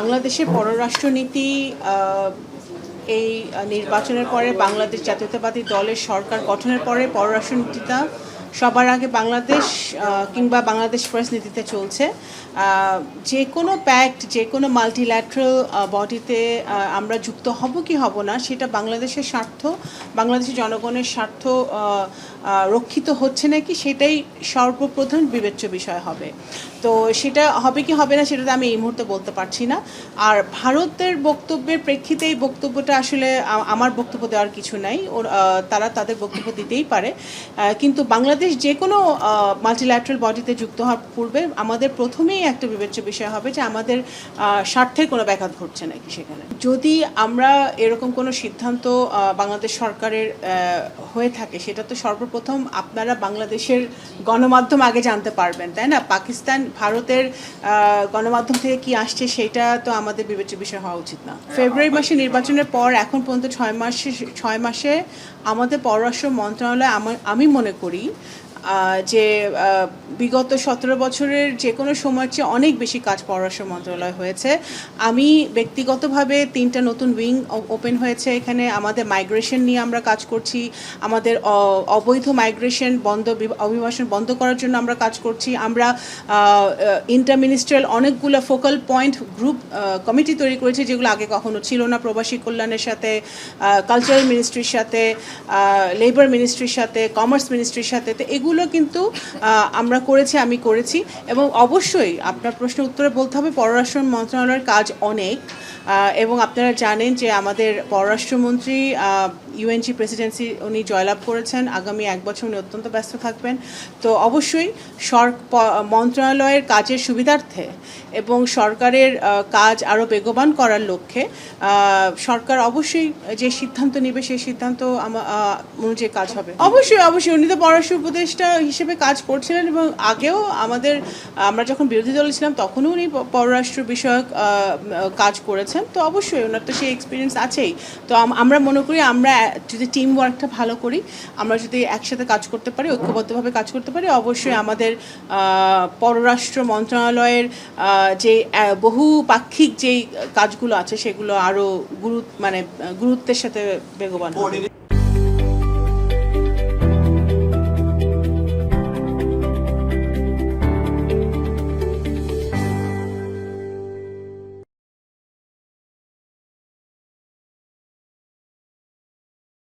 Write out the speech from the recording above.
বাংলাদেশের পররাষ্ট্রনীতি এই নির্বাচনের পরে বাংলাদেশ জাতীয়তাবাদী দলের সরকার গঠনের পরে পররাষ্ট্রনীতিটা সবার আগে বাংলাদেশ কিংবা বাংলাদেশ ফার্স্ট নীতিতে চলছে। যে কোনো প্যাক্ট, যে কোনো মাল্টিল্যাটারাল বডিতে আমরা যুক্ত হব কি হব না, সেটা বাংলাদেশের স্বার্থ, বাংলাদেশের জনগণের স্বার্থ রক্ষিত হচ্ছে নাকি সেটাই সর্বপ্রধান বিবেচ্য বিষয় হবে। তো সেটা হবে কি হবে না সেটা তো আমি এই মুহূর্তে বলতে পারছি না। আর ভারতের বক্তব্যের প্রেক্ষিতে এই বক্তব্যটা আসলে আমার বক্তব্য দেওয়ার কিছু নাই, তারা তাদের বক্তব্য দিতেই পারে। কিন্তু বাংলাদেশ যে কোনো মাল্টিল্যাটারাল বডিতে যুক্ত হওয়ার পূর্বে আমাদের প্রথমেই একটা বিবেচ্য বিষয় হবে যে আমাদের স্বার্থের কোনো ব্যাঘাত ঘটছে নাকি সেখানে। যদি আমরা এরকম কোনো সিদ্ধান্ত বাংলাদেশ সরকারের হয়ে থাকে, সেটা তো সর্বপ্রথম আপনারা বাংলাদেশের গণমাধ্যম আগে জানতে পারবেন, তাই না? পাকিস্তান, ভারতের গণমাধ্যম থেকে কি আসছে সেটা তো আমাদের বিবেচ্য বিষয় হওয়া উচিত না। ফেব্রুয়ারি মাসে নির্বাচনের পর এখন পর্যন্ত 6 মাসে আমাদের পররাষ্ট্র মন্ত্রণালয়, আমি মনে করি যে বিগত 17 বছরের যে কোনো সময়ের চেয়ে অনেক বেশি কাজ পররাষ্ট্র মন্ত্রণালয় হয়েছে। আমি ব্যক্তিগতভাবে 3টা নতুন উইং ওপেন হয়েছে এখানে। আমাদের মাইগ্রেশন নিয়ে আমরা কাজ করছি, আমাদের অবৈধ মাইগ্রেশন অভিবাসন বন্ধ করার জন্য আমরা কাজ করছি। আমরা ইন্টারমিনিস্ট্রিয়াল অনেকগুলো ফোকাল পয়েন্ট গ্রুপ কমিটি তৈরি করেছি, যেগুলো আগে কখনো ছিল না। প্রবাসী কল্যাণের সাথে, কালচারাল মিনিস্ট্রির সাথে, লেবার মিনিস্ট্রির সাথে, কমার্স মিনিস্ট্রির সাথে। তো এগুলো কিন্তু আমরা করেছি, আমি করেছি। এবং অবশ্যই আপনার প্রশ্নের উত্তরে বলতে হবে পররাষ্ট্র মন্ত্রণালয়ের কাজ অনেক। এবং আপনারা জানেন যে আমাদের পররাষ্ট্রমন্ত্রী ইউএনজি প্রেসিডেন্সি উনি জয়লাভ করেছেন। আগামী 1 বছর উনি অত্যন্ত ব্যস্ত থাকবেন। তো অবশ্যই মন্ত্রণালয়ের কাজের সুবিধার্থে এবং সরকারের কাজ আরও বেগবান করার লক্ষ্যে সরকার অবশ্যই যে সিদ্ধান্ত নেবে সেই সিদ্ধান্ত অনুযায়ী কাজ হবে। অবশ্যই উনি তো পররাষ্ট্র উপদেষ্টা হিসেবে কাজ করছিলেন এবং আগেও আমরা যখন বিরোধী দলে ছিলাম তখনও উনি পররাষ্ট্র বিষয়ক কাজ করেছেন। তো অবশ্যই ওনার তো সেই এক্সপিরিয়েন্স আছেই। তো আমরা মনে করি আমরা যদি টিম ওয়ার্কটা ভালো করি, আমরা যদি একসাথে কাজ করতে পারি, ঐক্যবদ্ধভাবে কাজ করতে পারি, অবশ্যই আমাদের পররাষ্ট্র মন্ত্রণালয়ের যে বহুপাক্ষিক যেই কাজগুলো আছে সেগুলো আরও গুরুত্বের সাথে বেগবান হবে।